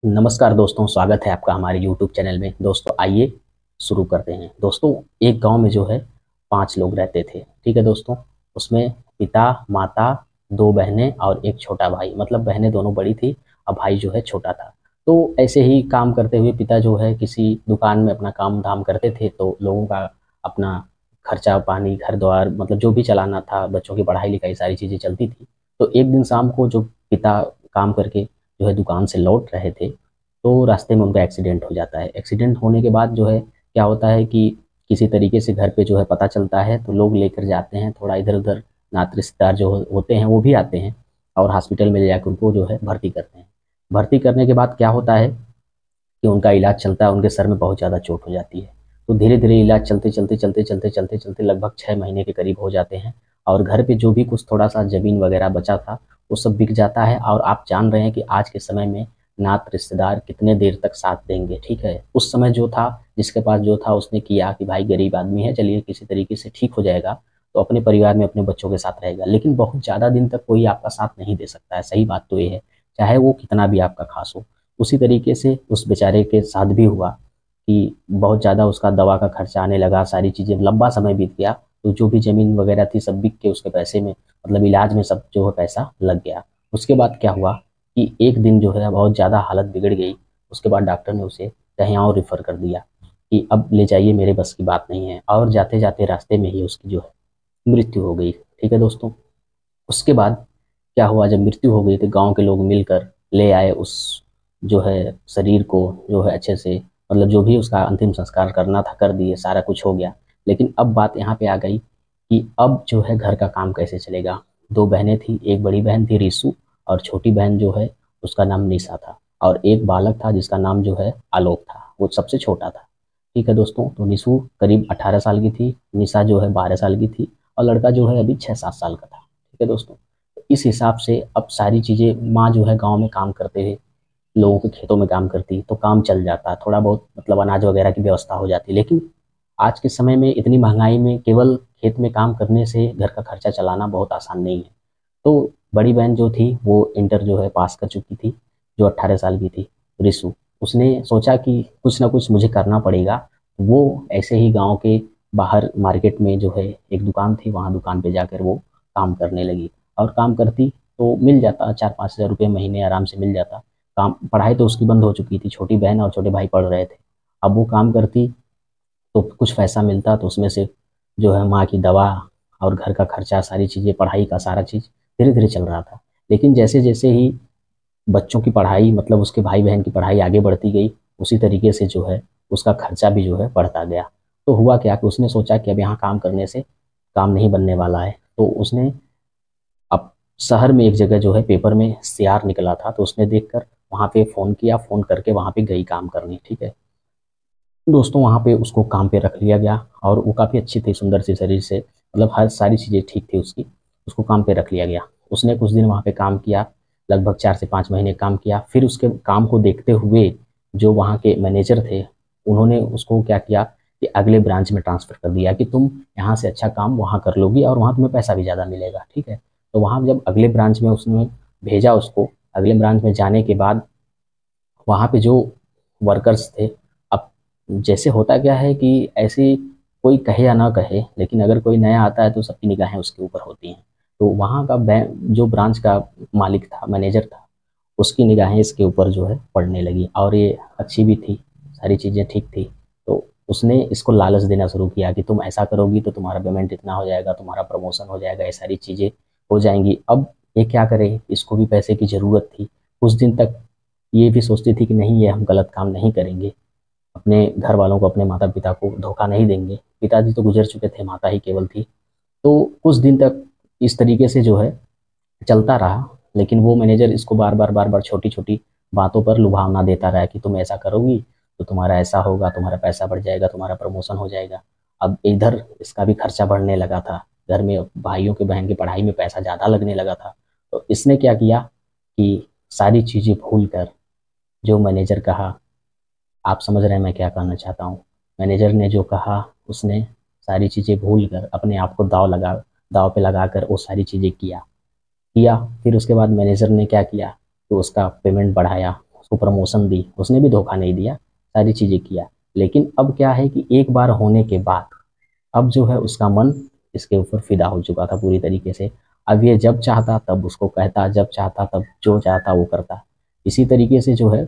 नमस्कार दोस्तों, स्वागत है आपका हमारे यूट्यूब चैनल में। दोस्तों आइए शुरू करते हैं। दोस्तों एक गांव में जो है 5 लोग रहते थे। ठीक है दोस्तों, उसमें पिता, माता, 2 बहनें और 1 छोटा भाई। मतलब बहनें दोनों बड़ी थी और भाई जो है छोटा था। तो ऐसे ही काम करते हुए पिता जो है किसी दुकान में अपना काम-धाम करते थे, तो लोगों का अपना खर्चा पानी, घर-द्वार मतलब जो भी चलाना था, बच्चों की पढ़ाई-लिखाई सारी चीज़ें चलती थी। तो एक दिन शाम को जो पिता काम करके जो है दुकान से लौट रहे थे, तो रास्ते में उनका एक्सीडेंट हो जाता है। एक्सीडेंट होने के बाद जो है क्या होता है कि किसी तरीके से घर पे जो है पता चलता है, तो लोग लेकर जाते हैं, थोड़ा इधर-उधर नाते रिश्तेदार जो होते हैं वो भी आते हैं और हॉस्पिटल में ले जाके उनको जो है भर्ती करते हैं। भर्ती करने के बाद क्या होता है कि उनका इलाज चलता है, उनके सर में बहुत ज़्यादा चोट हो जाती है। तो धीरे-धीरे इलाज चलते-चलते लगभग 6 महीने के करीब हो जाते हैं और घर पे जो भी कुछ थोड़ा-सा ज़मीन वगैरह बचा था, वो सब बिक जाता है और आप जान रहे हैं कि आज के समय में नात रिश्तेदार कितने देर तक साथ देंगे, ठीक है? उस समय जो था, जिसके पास जो था उसने किया कि भाई गरीब आदमी है, चलिए किसी तरीके से ठीक हो जाएगा, तो अपने परिवार में अपने बच्चों के साथ रहेगा। लेकिन बहुत ज़्यादा दिन तक कोई आपका साथ नहीं दे सकता है, सही बात तो ये है, चाहे वो कितना भी आपका ख़ास हो। उसी तरीके से उस बेचारे के साथ भी हुआ कि बहुत ज़्यादा उसका दवा का खर्चा आने लगा, सारी चीज़ें लंबा समय बीत गया, तो जो भी ज़मीन वगैरह थी सब बिक के उसके पैसे में मतलब इलाज में सब जो है पैसा लग गया। उसके बाद क्या हुआ कि एक दिन जो है बहुत ज़्यादा हालत बिगड़ गई, उसके बाद डॉक्टर ने उसे कहीं और रेफ़र कर दिया कि अब ले जाइए, मेरे बस की बात नहीं है और जाते-जाते रास्ते में ही उसकी जो है मृत्यु हो गई। ठीक है दोस्तों? उसके बाद क्या हुआ, जब मृत्यु हो गई तो गाँव के लोग मिलकर ले आए उस जो है शरीर को जो है अच्छे से मतलब जो भी उसका अंतिम संस्कार करना था कर दिए, सारा कुछ हो गया। लेकिन अब बात यहाँ पे आ गई कि अब जो है घर का काम कैसे चलेगा? 2 बहनें थी, एक बड़ी बहन थी रिसु और छोटी बहन जो है उसका नाम निशा था और एक बालक था जिसका नाम जो है आलोक था, वो सबसे छोटा था। ठीक है दोस्तों, तो निशु करीब 18 साल की थी, निशा जो है 12 साल की थी और लड़का जो है अभी 6-7 साल का था। ठीक है दोस्तों? तो इस हिसाब से अब सारी चीज़ें माँ जो है गाँव में काम करते हुए लोगों के खेतों में काम करती, तो काम चल जाता, थोड़ा बहुत मतलब अनाज वगैरह की व्यवस्था हो जाती। लेकिन आज के समय में इतनी महँगाई में केवल खेत में काम करने से घर का खर्चा चलाना बहुत आसान नहीं है। तो बड़ी बहन जो थी वो इंटर जो है पास कर चुकी थी, जो 18 साल की थी, रिसु। उसने सोचा कि कुछ ना कुछ मुझे करना पड़ेगा। वो ऐसे ही गाँव के बाहर मार्केट में जो है एक दुकान थी, वहाँ दुकान पे जाकर वो काम करने लगी और काम करती तो मिल जाता 4-5 हज़ार रुपए महीने आराम से मिल जाता। काम पढ़ाई तो उसकी बंद हो चुकी थी, छोटी बहन और छोटे भाई पढ़ रहे थे। अब वो काम करती तो कुछ पैसा मिलता तो उसमें से जो है माँ की दवा और घर का खर्चा, सारी चीज़ें, पढ़ाई का सारा चीज़ धीरे-धीरे चल रहा था। लेकिन जैसे-जैसे ही बच्चों की पढ़ाई मतलब उसके भाई-बहन की पढ़ाई आगे बढ़ती गई, उसी तरीके से जो है उसका खर्चा भी जो है बढ़ता गया। तो हुआ क्या कि उसने सोचा कि अब यहाँ काम करने से काम नहीं बनने वाला है। तो उसने अब शहर में एक जगह जो है पेपर में इश्तिहार निकला था, तो उसने देखकर वहाँ पे फ़ोन किया, फ़ोन करके वहाँ पे गई काम करने, ठीक है। दोस्तों वहाँ पे उसको काम पे रख लिया गया और वो काफ़ी अच्छी थी, सुंदर सी शरीर से, मतलब हर सारी चीज़ें ठीक थी उसकी, उसको काम पे रख लिया गया। उसने कुछ दिन वहाँ पे काम किया, लगभग 4 से 5 महीने काम किया, फिर उसके काम को देखते हुए जो वहाँ के मैनेजर थे, उन्होंने उसको क्या किया कि अगले ब्रांच में ट्रांसफ़र कर दिया कि तुम यहाँ से अच्छा काम वहाँ कर लोगी और वहाँ तुम्हें पैसा भी ज़्यादा मिलेगा, ठीक है। तो वहाँ जब अगले ब्रांच में उसने भेजा उसको, अगले ब्रांच में जाने के बाद वहाँ पे जो वर्कर्स थे, अब जैसे होता क्या है कि ऐसे कोई कहे या ना कहे, लेकिन अगर कोई नया आता है तो सबकी निगाहें उसके ऊपर होती हैं। तो वहाँ का बै जो ब्रांच का मालिक था, मैनेजर था, उसकी निगाहें इसके ऊपर जो है पड़ने लगी और ये अच्छी भी थी, सारी चीज़ें ठीक थी। तो उसने इसको लालच देना शुरू किया कि तुम ऐसा करोगी तो तुम्हारा पेमेंट इतना हो जाएगा, तुम्हारा प्रमोशन हो जाएगा, ये सारी चीज़ें हो जाएँगी। अब ये क्या करे, इसको भी पैसे की ज़रूरत थी। कुछ दिन तक ये भी सोचती थी कि नहीं, ये हम गलत काम नहीं करेंगे, अपने घर वालों को, अपने माता-पिता को धोखा नहीं देंगे। पिताजी तो गुज़र चुके थे, माता ही केवल थी। तो कुछ दिन तक इस तरीके से जो है चलता रहा, लेकिन वो मैनेजर इसको बार-बार छोटी-छोटी बातों पर लुभावना देता रहा कि तुम ऐसा करोगी, तो तुम्हारा ऐसा होगा, तुम्हारा पैसा बढ़ जाएगा, तुम्हारा प्रमोशन हो जाएगा। अब इधर इसका भी खर्चा बढ़ने लगा था, घर में भाइयों के बहन की पढ़ाई में पैसा ज़्यादा लगने लगा था। तो इसने क्या किया कि सारी चीज़ें भूल कर जो मैनेजर कहा, आप समझ रहे हैं मैं क्या कहना चाहता हूँ। मैनेजर ने जो कहा, उसने सारी चीज़ें भूल कर अपने आप को दाँव पे लगाकर वो सारी चीज़ें किया। फिर उसके बाद मैनेजर ने क्या किया, तो उसका पेमेंट बढ़ाया, उसको प्रमोशन दी, उसने भी धोखा नहीं दिया, सारी चीज़ें किया। लेकिन अब क्या है कि एक बार होने के बाद अब जो है उसका मन इसके ऊपर फिदा हो चुका था पूरी तरीके से। अब ये जब चाहता तब उसको कहता, जब चाहता तब जो चाहता वो करता। इसी तरीके से जो है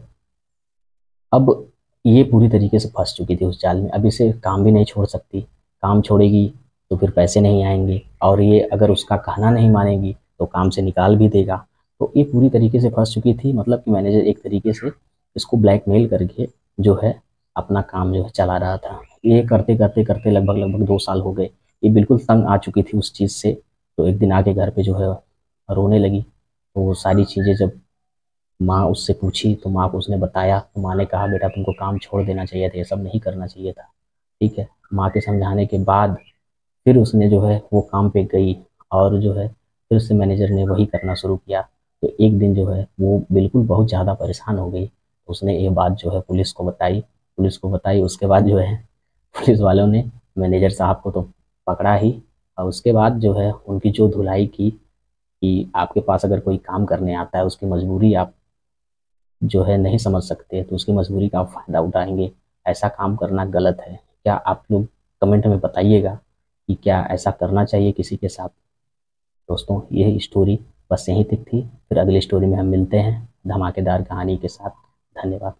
अब ये पूरी तरीके से फंस चुकी थी उस जाल में। अब इसे काम भी नहीं छोड़ सकती, काम छोड़ेगी तो फिर पैसे नहीं आएंगे, और ये अगर उसका कहना नहीं मानेगी तो काम से निकाल भी देगा। तो ये पूरी तरीके से फंस चुकी थी, मतलब कि मैनेजर एक तरीके से इसको ब्लैकमेल करके जो है अपना काम जो है चला रहा था। ये करते करते करते लगभग लगभग 2 साल हो गए। ये बिल्कुल तंग आ चुकी थी उस चीज़ से। तो एक दिन आके घर पे जो है रोने लगी। तो वो सारी चीज़ें जब माँ उससे पूछी तो माँ को उसने बताया, तो माँ ने कहा बेटा तुमको काम छोड़ देना चाहिए था, ये सब नहीं करना चाहिए था। ठीक है, माँ के समझाने के बाद फिर उसने जो है वो काम पे गई, और जो है फिर से मैनेजर ने वही करना शुरू किया। तो एक दिन जो है वो बिल्कुल बहुत ज़्यादा परेशान हो गई। उसने ये बात जो है पुलिस को बताई। पुलिस को बताई, उसके बाद जो है पुलिस वालों ने मैनेजर साहब को तो पकड़ा ही, और उसके बाद जो है उनकी जो धुलाई की कि आपके पास अगर कोई काम करने आता है उसकी मजबूरी आप जो है नहीं समझ सकते, तो उसकी मजबूरी का आप फ़ायदा उठाएंगे, ऐसा काम करना गलत है। क्या आप लोग कमेंट में बताइएगा कि क्या ऐसा करना चाहिए किसी के साथ। दोस्तों यही स्टोरी बस यहीं तक थी। फिर अगली स्टोरी में हम मिलते हैं धमाकेदार कहानी के साथ। धन्यवाद।